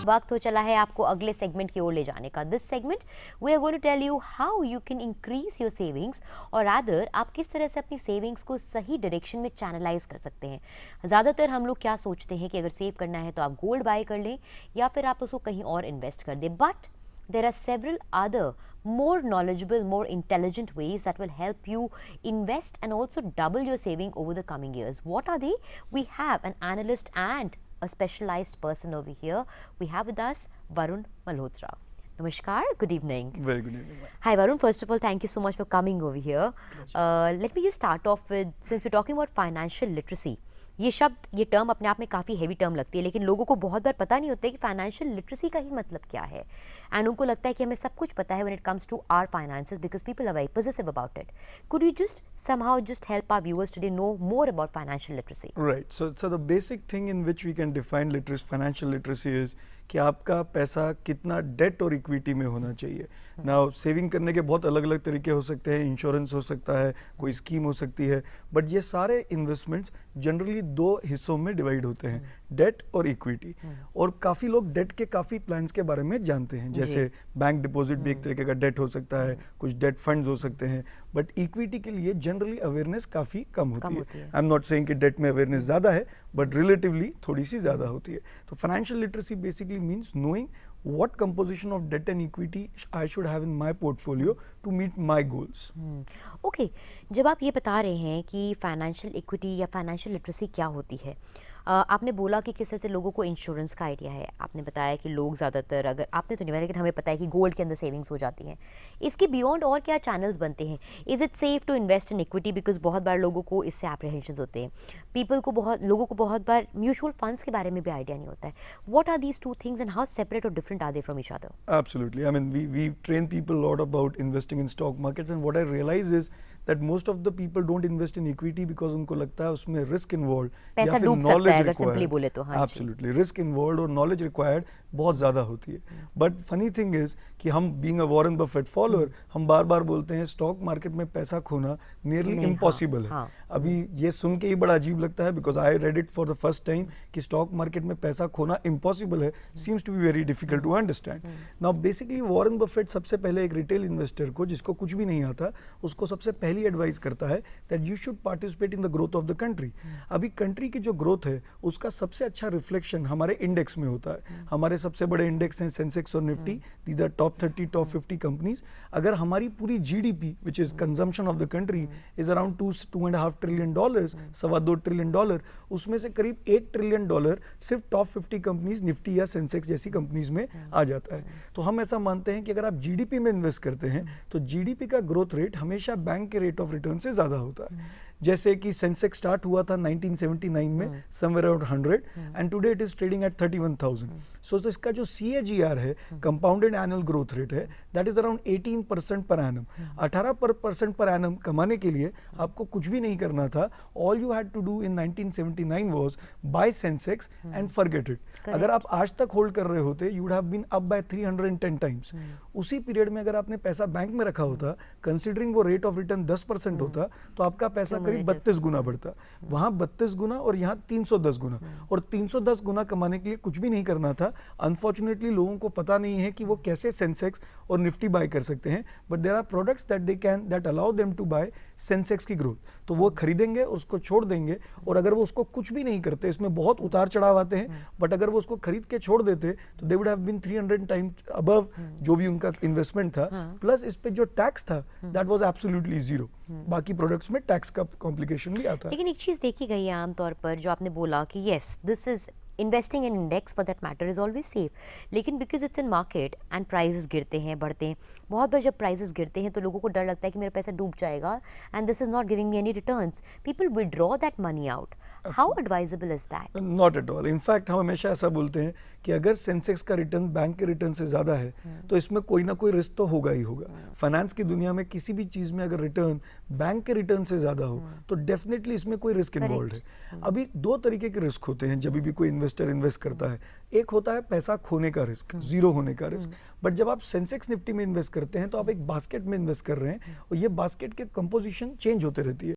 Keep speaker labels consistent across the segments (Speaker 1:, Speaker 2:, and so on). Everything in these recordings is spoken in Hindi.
Speaker 1: वक्त हो चला है आपको अगले सेगमेंट की ओर ले जाने का। This segment we are going to tell you how you can increase your savings, और रादर आप किस तरह से अपनी सेविंग्स को सही डायरेक्शन में चैनलाइज कर सकते हैं। ज़्यादातर हम लोग क्या सोचते हैं कि अगर सेव करना है तो आप गोल्ड बाय कर लें या फिर आप उसको कहीं और इन्वेस्ट कर दें, but there are several other more knowledgeable, more intelligent ways that will help you invest and also double your saving over the coming years. What are they? We have an analyst and a specialized person over here. We have with us Varun Malhotra. Namaskar, good evening.
Speaker 2: Very good evening.
Speaker 1: Hi Varun, first of all thank you so much for coming over here. Let me just start off with, since we're talking about financial literacy, ये शब्द, ये टर्म अपने आप में काफ़ी हैवी टर्म लगती है, लेकिन लोगों को बहुत बार पता नहीं होता है कि फाइनेंशियल लिटरेसी का ही मतलब क्या है, एंड उनको लगता है कि हमें सब कुछ पता है when it comes to our finances because people are very positive about it. Could you just somehow just help our viewers today know more about financial literacy?
Speaker 2: Right. So the basic thing in which we can define literacy, financial literacy is कि आपका पैसा कितना डेट और इक्विटी में होना चाहिए. नाउ सेविंग करने के बहुत अलग अलग तरीके हो सकते हैं, इंश्योरेंस हो सकता है, कोई स्कीम हो सकती है, बट ये सारे इन्वेस्टमेंट्स जनरली दो हिस्सों में डिवाइड होते हैं, डेट और इक्विटी. और काफ़ी लोग डेट के काफ़ी प्लान्स के बारे में जानते हैं, जैसे बैंक डिपॉजिट भी एक तरीके का डेट हो सकता है, कुछ डेट फंड्स हो सकते हैं, बट इक्विटी के लिए जनरली अवेयरनेस काफ़ी कम होती है. आई एम नॉट सेइंग कि डेट में अवेयरनेस ज़्यादा है, बट रिलेटिवली थोड़ी सी ज़्यादा होती है. तो financial literacy basically means knowing what composition of debt and equity I should have in my portfolio to meet my goals.
Speaker 1: Okay, जब आप ये बता रहे हैं कि फाइनेंशियल इक्विटी या फाइनेंशियल लिटरेसी क्या होती है, आपने बोला कि किस तरह से लोगों को इंश्योरेंस का आइडिया है, आपने बताया कि लोग ज़्यादातर, अगर आपने तो नहीं बताया लेकिन हमें पता है कि गोल्ड के अंदर सेविंग्स हो जाती हैं. इसके बियॉन्ड और क्या चैनल्स बनते हैं? Is it safe to invest in equity? Because बहुत बार लोगों को इससे एप्रीहेंशंस होते हैं, लोगों को बहुत बार म्यूचुअल फंड्स के बारे में भी आइडिया नहीं होता है. What are these two things and how separate or different are they from each other?
Speaker 2: Absolutely. I mean, we train people a lot about investing in stock markets, and what I realize is that most of the people don't invest in equity because उनको लगता है उसमें रिस्क इन्वॉल्व,
Speaker 1: पैसा डूब सकता है अगर सिंपली बोले तो. हाँ,
Speaker 2: एब्सोल्युटली रिस्क इन्वॉल्व और नॉलेज रिक्वायर्ड बहुत ज़्यादा होती है. बट फनी थिंग इज कि हम being a Warren Buffett follower, हम बार बार बोलते हैं स्टॉक मार्केट में पैसा खोना नियरली इम्पॉसिबल है.
Speaker 1: हाँ.
Speaker 2: अभी ये सुन के ही बड़ा अजीब लगता है because I read it for the first time कि स्टॉक मार्केट में पैसा खोना इम्पॉसिबल है. Seems to be very difficult to understand. Now basically Warren Buffett सबसे पहले एक रिटेल इन्वेस्टर को, जिसको कुछ भी नहीं आता, उसको सबसे पहली एडवाइस करता है that you should participate in the growth of the country. अभी कंट्री की जो ग्रोथ है उसका सबसे अच्छा रिफ्लेक्शन हमारे इंडेक्स में होता है. हमारे सबसे बड़े इंडेक्स हैं सेंसेक्स और Nifty. These are top 30 top 50 companies. अगर हमारी पूरी GDP which is consumption of the country is around $2.5 trillion, $2.25 trillion, उसमें से करीब $1 ट्रिलियन सिर्फ टॉप 50 कंपनीज निफ्टी या सेंसेक्स जैसी कंपनीज में आ जाता है. तो हम ऐसा मानते हैं कि अगर आप जीडीपी में इन्वेस्ट करते हैं तो जीडीपी का ग्रोथ रेट हमेशा बैंक के रेट ऑफ रिटर्न से ज्यादा होता है. जैसे कि सेंसेक्स स्टार्ट हुआ था 1979 में somewhere around 100 and today it is trading at 31,000. सो इसका जो CAGR है, कंपाउंडेड एनुअल ग्रोथ रेट है, that is around 18% per annum. 18% per annum कमाने के लिए आपको कुछ भी नहीं करना था. All you had to do in 1979 was buy Sensex and forget it. अगर आप आज तक होल्ड कर रहे होते, you would have been up by 310 times. उसी पीरियड में अगर आपने पैसा बैंक में रखा होता, कंसीडरिंग वो रेट ऑफ रिटर्न 10% होता, तो आपका पैसा करीब 32 गुना बढ़ता. वहां 32 गुना और यहाँ 310 गुना. और 310 गुना कमाने के लिए कुछ भी नहीं करना था. अनफॉर्चुनेटली लोगों को पता नहीं है कि वो कैसे सेंसेक्स और निफ्टी बाय कर सकते हैं, but there are products that allow them to buy Sensex की ग्रोथ. तो वो खरीदेंगे, उसको छोड़ देंगे, और अगर वो उसको कुछ भी नहीं करते, इसमें बहुत उतार चढ़ाव आते हैं, बट अगर वो उसको खरीद के छोड़ देते तो they would have been 300 times above जो भी उनका इन्वेस्टमेंट था. प्लस इस पे जो टैक्स था दैट वाज एब्सोल्युटली जीरो. बाकी प्रोडक्ट्स में टैक्स का कॉम्प्लिकेशन भी आता है.
Speaker 1: लेकिन एक चीज़ देखी गई है आमतौर पर, जो आपने बोला कि yes this is investing in index for that matter is always safe, लेकिन because it's in market and prices गिरते हैं, बढ़ते हैं. बहुत बार जब प्राइजेस गिरते हैं तो लोगों को डर लगता है कि मेरा पैसा डूब जाएगा and this is not giving me any returns. People withdraw that money out. How advisable is that?
Speaker 2: Not at all. In fact हम हमेशा ऐसा बोलते हैं कि अगर सेंसेक्स का रिटर्न बैंक के रिटर्न से ज़्यादा है तो इसमें कोई ना कोई रिस्क तो होगा ही होगा. फाइनेंस की दुनिया में किसी भी चीज़ में अगर रिटर्न बैंक के रिटर्न से ज़्यादा हो तो डेफिनेटली इसमें कोई रिस्क इन्वॉल्व है. अभी दो तरीके के रिस्क होते हैं जब भी कोई इन्वेस्टर इन्वेस्ट करता है. एक होता है पैसा खोने का रिस्क, जीरो होने का रिस्क. बट जब आप सेंसेक्स निफ्टी में इन्वेस्ट करते हैं तो आप एक बास्केट में इन्वेस्ट कर रहे हैं, और ये बास्केट के कंपोजिशन चेंज होते रहती है.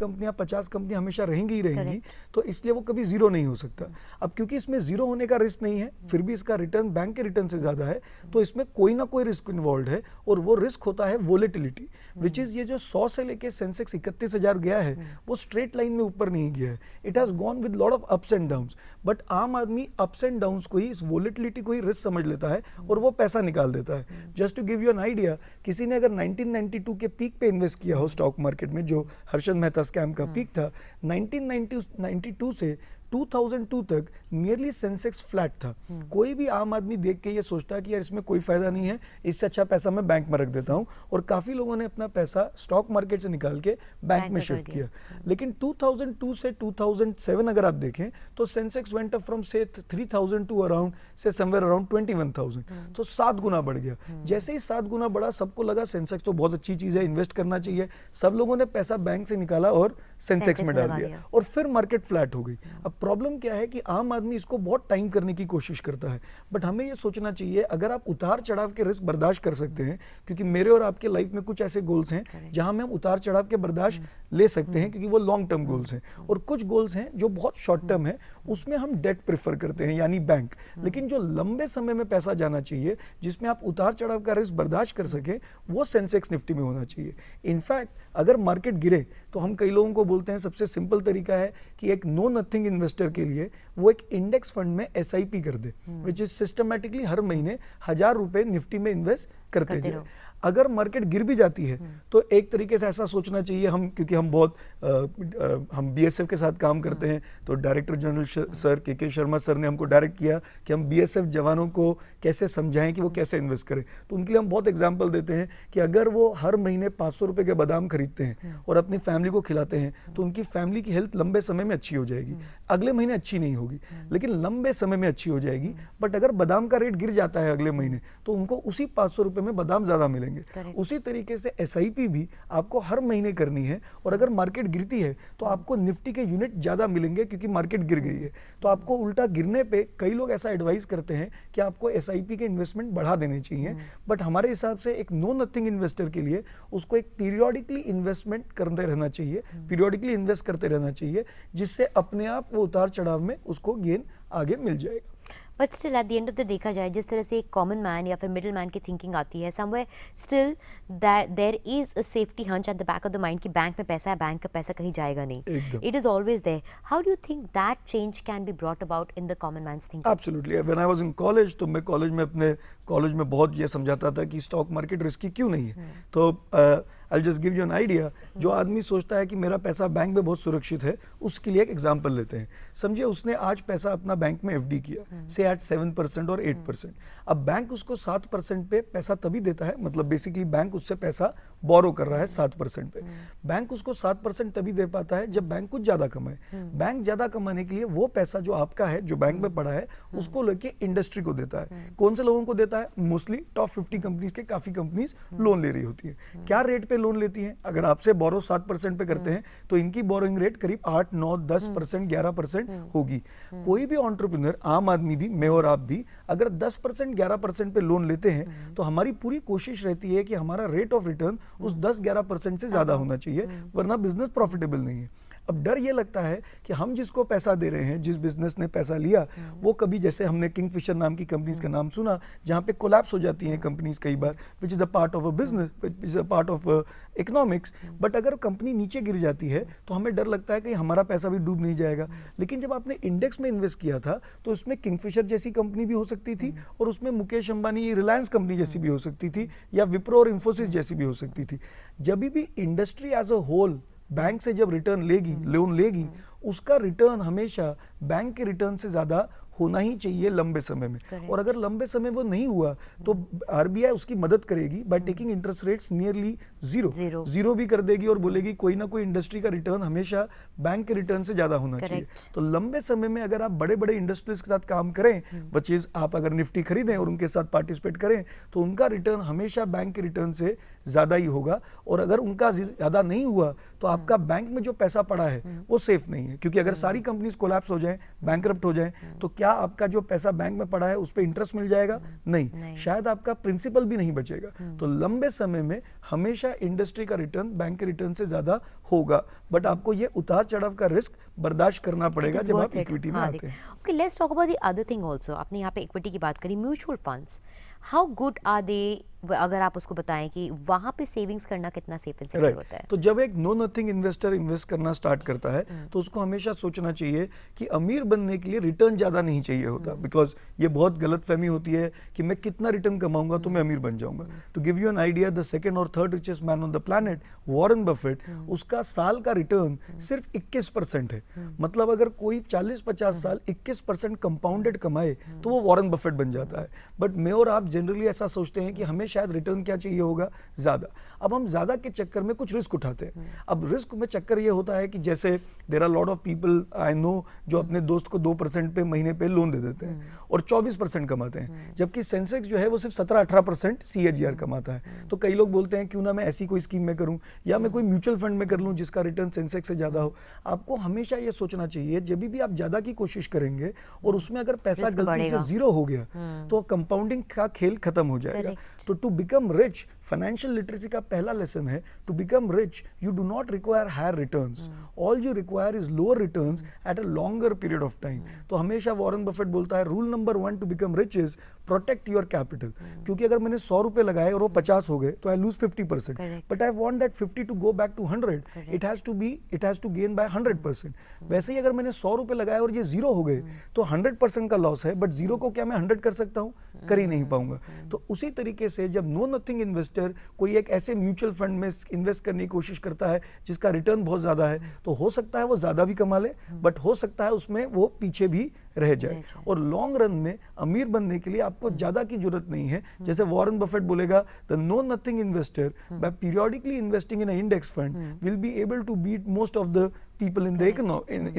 Speaker 2: कंपनियां 50 कंपनियां हमेशा रहेंगी ही रहेंगी, तो इसलिए वो कभी जीरो नहीं हो सकता। अब क्योंकि इसमें जीरो होने का रिस्क नहीं है, फिर भी इसका रिटर्न बैंक के रिटर्न से ज्यादा है, तो इसमें कोई ना कोई रिस्क इन्वॉल्व है, और वो रिस्क होता है वोलेटिलिटी, विच इज ये जो 100 से लेके सेंसेक्स 31,000 गया है, वो स्ट्रेट लाइन में ऊपर नहीं गया है, it has gone with lot of ups and downs. But आम आदमी अप्स एंड डाउन्स को ही, इस वोलेटिलिटी को ही रिस्क समझ लेता है और वो पैसा निकाल देता है। Just to give you an idea, किसी ने अगर 1992 के पीक पे इन्वेस्ट किया हो स्टॉक मार्केट में, जो हर्षद मेहता स्कैम का पीक था, 1992 से 2002 तक नियरली सेंसेक्स फ्लैट था। कोई भी आम आदमी देख के ये सोचता है कि यार इसमें कोई फायदा नहीं है, इससे अच्छा पैसा मैं बैंक में रख देता हूं, और काफी लोगों ने अपना पैसा स्टॉक मार्केट से निकाल के बैंक में शिफ्ट किया। लेकिन 2002 से 2007 अगर आप देखें तो सेंसेक्स वेंट अप फ्रॉम से 3,000 टू अराउंड से समवेयर अराउंड 21,000, तो 7 गुना बढ़ गया। जैसे ही 7 गुना बढ़ा, सबको लगा सेंसेक्स तो बहुत अच्छी चीज है, इन्वेस्ट करना चाहिए, सब लोगों ने पैसा बैंक से निकाला और सेंसेक्स में डाल दिया, और फिर मार्केट फ्लैट हो गई। अब प्रॉब्लम क्या है कि आम आदमी इसको बहुत टाइम करने की कोशिश करता है, बट हमें ये सोचना चाहिए अगर आप उतार चढ़ाव के रिस्क बर्दाश्त कर सकते हैं, क्योंकि मेरे और आपके लाइफ में कुछ ऐसे गोल्स हैं जहां में हम उतार चढ़ाव के बर्दाश्त ले सकते हैं, क्योंकि वो लॉन्ग टर्म गोल्स हैं, और कुछ गोल्स हैं जो बहुत शॉर्ट टर्म है, उसमें हम डेट प्रेफर करते हैं यानी बैंक। लेकिन जो लंबे समय में पैसा जाना चाहिए, जिसमें आप उतार चढ़ाव का रिस्क बर्दाश्त कर सके, वो सेंसेक्स निफ्टी में होना चाहिए। इनफैक्ट अगर मार्केट गिरे तो हम कई लोगों को बोलते हैं सबसे सिंपल तरीका है कि एक नो नथिंग इन्वेस्टर के लिए वो एक इंडेक्स फंड में SIP कर दे, विच इज सिस्टमैटिकली हर महीने 1,000 रुपए निफ्टी में इन्वेस्ट करते जाए। अगर मार्केट गिर भी जाती है तो एक तरीके से ऐसा सोचना चाहिए, हम क्योंकि हम बहुत हम BSF के साथ काम करते हैं, तो director general sir KK Sharma sir ने हमको डायरेक्ट किया कि हम BSF जवानों को कैसे समझाएं कि वो कैसे इन्वेस्ट करें। तो उनके लिए हम बहुत एग्जांपल देते हैं कि अगर वो हर महीने 500 रुपए के बादाम खरीदते हैं और अपनी फैमिली को खिलाते हैं, तो उनकी फैमिली की हेल्थ लंबे समय में अच्छी हो जाएगी। अगले महीने अच्छी नहीं होगी, लेकिन लंबे समय में अच्छी हो जाएगी। बट अगर बादाम का रेट गिर जाता है अगले महीने, तो उनको उसी 500 रुपए में बादाम ज्यादा मिलेंगे। उसी तरीके से SIP भी आपको हर महीने करनी है, और अगर मार्केट गिरती है तो आपको निफ्टी के यूनिट ज्यादा मिलेंगे, क्योंकि मार्केट गिर गई है। तो आपको उल्टा गिरने पे कई लोग ऐसा एडवाइस करते हैं कि आपको SIP के इन्वेस्टमेंट बढ़ा देने चाहिए, बट हमारे हिसाब से एक नो नथिंग इन्वेस्टर के लिए उसको एक पीरियोडिकली इन्वेस्टमेंट करते रहना चाहिए, पीरियोडिकली इन्वेस्ट करते रहना चाहिए, जिससे अपने आप वो उतार चढ़ाव में उसको गेन आगे मिल जाएगा।
Speaker 1: But still at the end of the देखा जाए, जिस तरह से एक कॉमन मैन या फिर मिडिल मैन की थिंकिंग आती है, somewhere still there is a safety hunch at the back of the mind कि बैंक में पैसा है, बैंक का पैसा कहीं जाएगा नहीं, it is always there. How do you think that change can be brought about in the common man's thinking?
Speaker 2: Absolutely. When I was in college, तो मैं कॉलेज में अपने कॉलेज में बहुत ये समझाता था कि स्टॉक मार्केट रिस्की क्यों नहीं है। तो I just give you an idea, जो आदमी सोचता है कि मेरा पैसा बैंक में बहुत सुरक्षित है, उसके लिए एक एग्जांपल लेते हैं। समझिए उसने आज पैसा अपना बैंक में FD किया, से एट 7% और 8%। अब बैंक उसको 7% पे पैसा तभी देता है, मतलब बेसिकली बैंक उससे पैसा बोरो कर रहा है 7% पे। बैंक उसको 7% तभी दे पाता है जब बैंक कुछ ज्यादा कमाए। बैंक ज्यादा कमाने के लिए वो पैसा जो आपका है, जो बैंक में पड़ा है, उसको लेके इंडस्ट्री को देता है। कौन से लोगों को देता है? मोस्टली टॉप 50 कंपनीज के काफी कंपनीज लोन ले रही होती है। क्या रेट पे लोन लेती हैं? अगर आपसे बोरो 7% पे करते हैं तो इनकी बोरोइंग रेट करीब 8, 9, 10%, 11% होगी। कोई भी एंटरप्रेन्योर, आम आदमी भी, मैं और आप भी, अगर 10%, 11% पे लोन लेते हैं तो हमारी पूरी कोशिश रहती है कि हमारा रेट ऑफ रिटर्न उस 10-11% से ज्यादा होना चाहिए, वरना बिजनेस प्रॉफिटेबल नहीं है। अब डर ये लगता है कि हम जिसको पैसा दे रहे हैं, जिस बिजनेस ने पैसा लिया, वो कभी, जैसे हमने किंगफिशर नाम की कंपनीज का नाम सुना, जहां पे कोलैप्स हो जाती हैं कंपनीज कई बार, which is a part of a business, which is a part of economics. But अगर कंपनी नीचे गिर जाती है तो हमें डर लगता है कि हमारा पैसा भी डूब नहीं जाएगा। लेकिन जब आपने इंडेक्स में इन्वेस्ट किया था तो उसमें किंगफिशर जैसी कंपनी भी हो सकती थी, और उसमें मुकेश अंबानी, रिलायंस कंपनी जैसी भी हो सकती थी, या विप्रो और इंफोसिस जैसी भी हो सकती थी। जब भी industry as a whole bank से जब रिटर्न लेगी, लोन लेगी, उसका रिटर्न हमेशा बैंक के रिटर्न से ज्यादा होना ही चाहिए लंबे समय में। और अगर लंबे समय वो नहीं हुआ तो RBI उसकी मदद करेगी by taking interest rates nearly zero भी कर देगी, और बोलेगी कोई ना कोई इंडस्ट्री का रिटर्न हमेशा बैंक के रिटर्न से ज्यादा होना चाहिए। तो लंबे समय में अगर आप बड़े बड़े इंडस्ट्रीज के साथ काम करें, बचेज आप अगर निफ्टी खरीदें और उनके साथ पार्टिसिपेट करें, तो उनका रिटर्न हमेशा बैंक के रिटर्न से ज्यादा ही होगा। और अगर उनका ज्यादा नहीं हुआ तो आपका बैंक में जो पैसा पड़ा है वो सेफ नहीं है, क्योंकि अगर सारी कंपनीज कोलैप्स हो जाएं, बैंकरप्ट हो जाएं, तो क्या आपका जो पैसा बैंक में पड़ा है उस पे इंटरेस्ट मिल जाएगा? नहीं, शायद आपका प्रिंसिपल भी नहीं बचेगा। तो लंबे समय में हमेशा इंडस्ट्री का रिटर्न बैंक के रिटर्न से ज्यादा होगा, बट आपको ये उतार चढ़ाव का रिस्क बर्दाश्त करना पड़ेगा जब आप इक्विटी में आते हैं।
Speaker 1: Okay, let's talk about the other thing also. आपने यहाँ पे इक्विटी की बात करी, mutual funds, how good are they? अगर आप उसको बताएं कि वहाँ पे सेविंग्स करना कितना सेफ एंड सिक्योर होता है।
Speaker 2: तो जब एक नो नथिंग इन्वेस्टर इन्वेस्ट करना स्टार्ट करता है तो उसको हमेशा सोचना चाहिए कि अमीर बनने के लिए रिटर्न ज्यादा नहीं चाहिए होता, बिकॉज ये बहुत गलत फहमी होती है कि मैं कितना रिटर्न कमाऊंगा तो मैं अमीर बन जाऊंगा। To give you an idea, the second और third richest man on the planet Warren Buffett, उसका साल का रिटर्न सिर्फ 21% है। मतलब अगर कोई 40-50 साल 21% कंपाउंडेड कमाए तो वो वॉरेन बफेट बन जाता है। बट मैं और आप जनरली ऐसा सोचते हैं कि हमें शायद रिटर्न क्या चाहिए होगा, ज्यादा। अब हम ज्यादा के चक्कर में कुछ रिस्क उठाते हैं। अब रिस्क में चक्कर ये होता है कि जैसे there are lot of people I know जो अपने दोस्त को 2% पे महीने पे लोन दे देते हैं और 24% कमाते हैं, जबकि सेंसेक्स जो है वो सिर्फ 17-18% CAGR कमाता है। तो कई लोग बोलते हैं क्यों ना मैं ऐसी कोई स्कीम में करूं या मैं कोई म्यूचुअल फंड में कर लूं जिसका रिटर्न सेंसेक्स से ज्यादा हो। आपको हमेशा ये सोचना चाहिए जब भी आप ज्यादा की कोशिश करेंगे और उसमें अगर पैसा
Speaker 1: रिस्क
Speaker 2: गलती से
Speaker 1: बढ़ेगा।
Speaker 2: जीरो हो गया तो कंपाउंडिंग का खेल खत्म हो जाएगा। तो to become rich, financial literacy का पहला लेसन है, to become rich you do not require higher returns, all you require is lower returns at a longer period of time. तो हमेशा वॉरेन बफेट बोलता है rule number 1 to become rich is protect your capital, क्योंकि अगर मैंने 100 रुपए लगाए और वो 50 हो गए तो I lose 50%, but I want that 50 to go back to 100, it has to gain by 100%। वैसे ही अगर मैंने 100 रुपए लगाए और ये जीरो हो गए तो 100% का लॉस है, बट जीरो को क्या मैं 100 कर सकता हूँ? कर ही नहीं पाऊंगा। तो उसी तरीके से जब नो नथिंग इन्वेस्टर कोई एक ऐसे म्यूचुअल फंड में इन्वेस्ट करने की कोशिश करता है जिसका रिटर्न बहुत ज्यादा है, तो हो सकता है वो ज्यादा भी कमा ले, बट हो सकता है उसमें वो पीछे भी रह जाए। और लॉन्ग रन में अमीर बनने के लिए आपको ज्यादा की जरूरत नहीं है। जैसे वॉरेन बफेट बोलेगा, the know nothing investor by periodically investing in a index fund will be able to beat most of the people in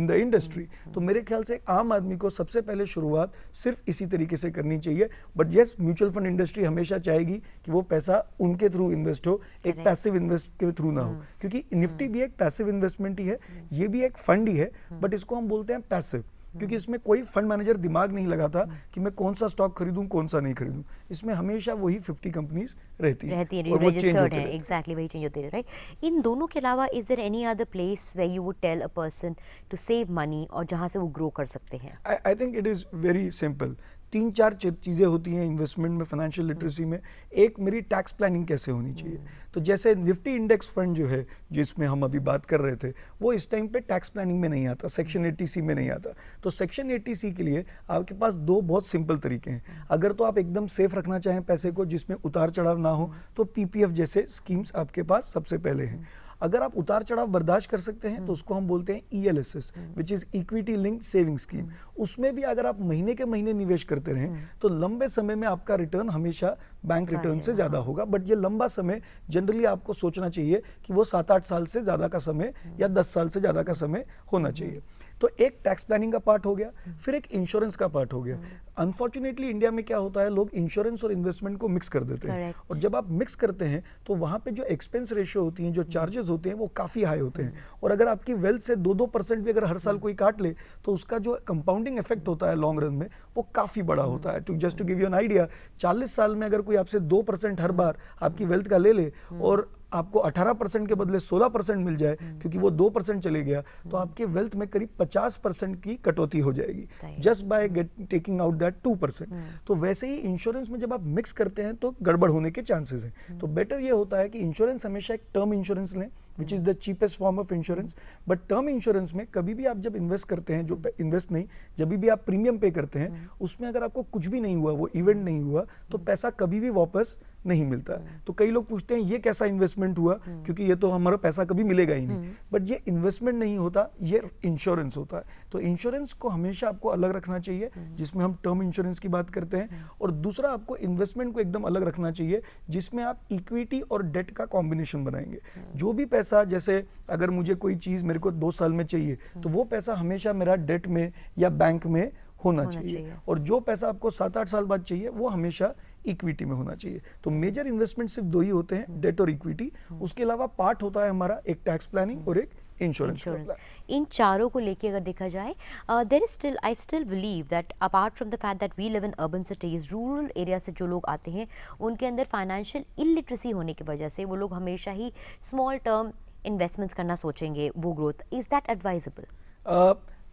Speaker 2: the industry. तो मेरे ख्याल से आम आदमी को सबसे पहले शुरुआत सिर्फ इसी तरीके से करनी चाहिए। But yes, mutual fund industry हमेशा चाहेगी कि वो पैसा उनके थ्रू इन्वेस्ट हो, एक पैसिव इन्वेस्ट के थ्रू ना हो, क्योंकि निफ्टी भी एक पैसिव इन्वेस्टमेंट ही है, ये भी एक फंड ही है, बट इसको हम बोलते हैं पैसिव क्योंकि इसमें कोई फंड मैनेजर दिमाग नहीं लगाता कि मैं कौन सा स्टॉक खरीदूं कौन सा नहीं खरीदूं। इसमें हमेशा वही 50 कंपनीज रहती है और वो
Speaker 1: रजिस्टर्ड है, एग्जैक्टली वही चेंज होते हैं, राइट। इन दोनों के अलावा is there any other place where you would tell a person to save money और जहां से वो ग्रो कर सकते हैं?
Speaker 2: I think it is very simple. 3-4 चीज़ें होती हैं इन्वेस्टमेंट में, फाइनेंशियल लिटरेसी में। एक, मेरी टैक्स प्लानिंग कैसे होनी चाहिए। तो जैसे निफ्टी इंडेक्स फंड जो है जिसमें हम अभी बात कर रहे थे, वो इस टाइम पे टैक्स प्लानिंग में नहीं आता, सेक्शन 80C में नहीं आता। तो सेक्शन 80C के लिए आपके पास 2 बहुत सिंपल तरीके हैं। अगर तो आप एकदम सेफ रखना चाहें पैसे को जिसमें उतार चढ़ाव ना हो, तो PPF जैसे स्कीम्स आपके पास सबसे पहले हैं। अगर आप उतार चढ़ाव बर्दाश्त कर सकते हैं तो उसको हम बोलते हैं ELSS, which is equity linked saving scheme. उसमें भी अगर आप महीने के महीने निवेश करते रहें तो लंबे समय में आपका रिटर्न हमेशा बैंक रिटर्न से ज्यादा होगा। बट ये लंबा समय जनरली आपको सोचना चाहिए कि वो 7-8 साल से ज्यादा का समय या 10 साल से ज्यादा का समय होना चाहिए। तो एक टैक्स प्लानिंग का पार्ट हो गया, फिर एक इंश्योरेंस का पार्ट हो गया। अनफॉर्चुनेटली इंडिया में क्या होता है, लोग इंश्योरेंस और इन्वेस्टमेंट को मिक्स कर देते हैं, और जब आप मिक्स करते हैं तो वहां पे जो एक्सपेंस रेशियो होती हैं, जो चार्जेस होते हैं, वो काफी हाई होते हैं। और अगर आपकी वेल्थ से 2-2% भी अगर हर साल कोई काट ले तो उसका जो कंपाउंडिंग इफेक्ट होता है लॉन्ग रन में वो काफी बड़ा होता है। Just to give you an idea, 40 साल में अगर कोई आपसे 2% हर बार आपकी वेल्थ का ले ले और आपको 18% के बदले 16% मिल जाए क्योंकि वो 2% चले गया, तो आपके वेल्थ में करीब 50% की कटौती हो जाएगी just by taking out that 2%। तो वैसे ही इंश्योरेंस में जब आप मिक्स करते हैं तो गड़बड़ होने के चांसेस हैं। तो बेटर ये होता है कि इंश्योरेंस हमेशा एक टर्म इंश्योरेंस लें, which is the cheapest form of insurance. But term insurance में कभी भी आप जब इन्वेस्ट करते हैं, जो इन्वेस्ट नहीं, जब भी आप प्रीमियम पे करते हैं, उसमें अगर आपको कुछ भी नहीं हुआ, वो इवेंट नहीं हुआ, तो पैसा कभी भी वापस नहीं मिलता है। तो कई लोग पूछते हैं ये कैसा इन्वेस्टमेंट हुआ, क्योंकि ये तो हमारा पैसा कभी मिलेगा ही नहीं। बट ये इन्वेस्टमेंट नहीं होता, ये इंश्योरेंस होता है। तो इंश्योरेंस को हमेशा आपको अलग रखना चाहिए, जिसमें हम टर्म इंश्योरेंस की बात करते हैं। और दूसरा, आपको इन्वेस्टमेंट को एकदम अलग रखना चाहिए जिसमें आप इक्विटी और डेट का कॉम्बिनेशन बनाएंगे। जो भी पैसा, जैसे अगर मुझे कोई चीज मेरे को 2 साल में चाहिए, तो वो पैसा हमेशा मेरा डेट में या बैंक में होना चाहिए। और जो पैसा आपको 7-8 साल बाद चाहिए वो हमेशा इक्विटी में होना चाहिए। तो मेजर इन्वेस्टमेंट सिर्फ 2 ही होते हैं, डेट और इक्विटी। उसके अलावा पार्ट होता है हमारा एक टैक्स प्लानिंग और एक इंश्योरेंस।
Speaker 1: इन चारों को लेके अगर देखा जाए, there is still, I still believe that apart from the fact that we live in urban cities, rural area से जो लोग आते हैं उनके अंदर फाइनेंशियल इलिटरेसी होने की वजह से वो लोग हमेशा ही स्मॉल टर्म इन्वेस्टमेंट्स करना सोचेंगे वो ग्रोथ, इज दैट एडवाइजेबल?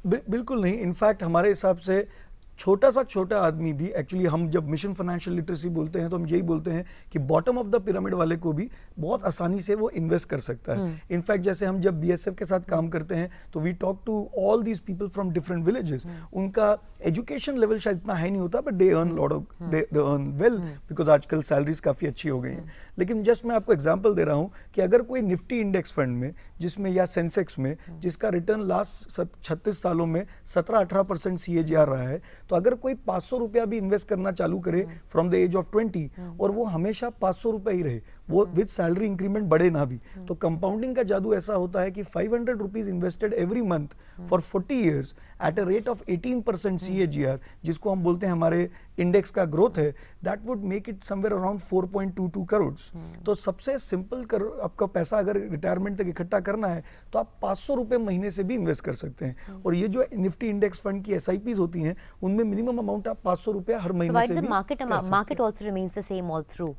Speaker 2: बिल्कुल नहीं। इनफैक्ट हमारे हिसाब से छोटा सा छोटा आदमी भी, एक्चुअली हम जब मिशन फाइनेंशियल लिटरेसी बोलते हैं तो हम यही बोलते हैं कि बॉटम ऑफ द पिरामिड वाले को भी बहुत आसानी से वो इन्वेस्ट कर सकता है। इनफैक्ट जैसे हम जब बीएसएफ के साथ काम करते हैं तो we talk to all these people from different villages. उनका एजुकेशन लेवल शायद इतना हाई नहीं होता, but they earn lot of, they earn well, because आजकल सैलरीज काफ़ी अच्छी हो गई हैं। लेकिन जस्ट मैं आपको एग्जाम्पल दे रहा हूँ कि अगर कोई निफ्टी इंडेक्स फंड में, जिसमें या सेंसेक्स में, जिसका रिटर्न लास्ट 36 सालों में 17-18% CAGR रहा है, तो अगर कोई 500 रुपया भी इन्वेस्ट करना चालू करे फ्रॉम द एज ऑफ 20 और वो हमेशा 500 रुपये ही रहे, वो विद सैलरी इंक्रीमेंट बढ़े ना भी, तो कंपाउंडिंग का जादू ऐसा होता है कि 500 rupees invested every month for 40 years at a rate of 18% CAGR, जिसको हम बोलते हैं हमारे इंडेक्स का ग्रोथ है, that would make it somewhere around 4.22 crore. तो सबसे सिंपल आपका पैसा अगर रिटायरमेंट तक इकट्ठा करना है तो आप 500 रुपये महीने से भी इन्वेस्ट कर सकते हैं। और ये जो निफ्टी इंडेक्स फंड की SIPs होती हैं, उनमें मिनिमम अमाउंट आप 500 रुपया हर महीने से भी
Speaker 1: market also remains the same all through?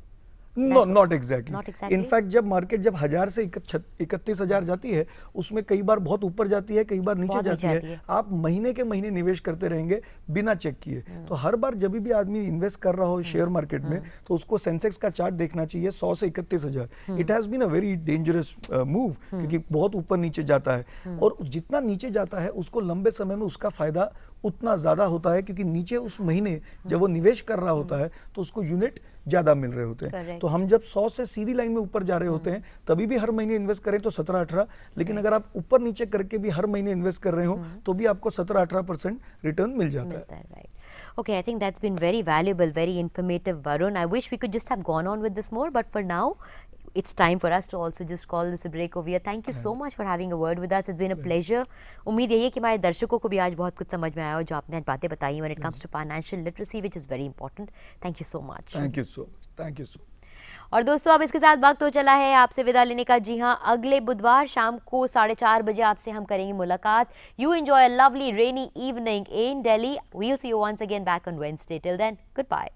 Speaker 2: Not exactly. In fact जब मार्केट जब 1000 से 31,000 जाती है, उसमें कई बार बहुत ऊपर जाती है, कई बार नीचे जाती है। आप महीने के महीने निवेश करते रहेंगे बिना चेक किए। तो हर बार जब भी आदमी इन्वेस्ट कर रहा हो शेयर मार्केट में, तो उसको सेंसेक्स का चार्ट देखना चाहिए 100 से 31,000। It has been a very dangerous move, क्योंकि बहुत ऊपर नीचे जाता है, और जितना नीचे जाता है उसको लंबे समय में उसका फायदा उतना ज्यादा होता है, क्योंकि नीचे उस महीने जब वो निवेश कर रहा होता है तो उसको यूनिट ज्यादा मिल रहे होते हैं। तो हम जब 100 से सीधी लाइन में ऊपर जा रहे होते हैं, तभी भी हर महीने इन्वेस्ट करें तो 17-18, लेकिन अगर आप ऊपर नीचे करके भी हर महीने इन्वेस्ट कर रहे हो तो भी आपको 17-18% रिटर्न मिल जाता है।
Speaker 1: Okay, I think that's been very valuable, very informative, Varun. I wish we could just have gone on with this more, but for now, it's time for us to also just call this a break over here. Thank you so much for having a word with us. It's been a pleasure. उम्मीद यही है कि हमारे दर्शकों को भी आज बहुत कुछ समझ में आया हो जो आपने आज बातें बताई when it comes to financial literacy, which is very important. Thank you so much.
Speaker 2: Thank you so much. Thank you so much.
Speaker 1: और दोस्तों, अब इसके साथ वक्त हो चला है आपसे विदा लेने का। जी हाँ, अगले बुधवार शाम को 4:30 बजे आपसे हम करेंगे मुलाकात। You enjoy a lovely rainy evening in Delhi. We'll see you once again back on Wednesday. Till then, good bye.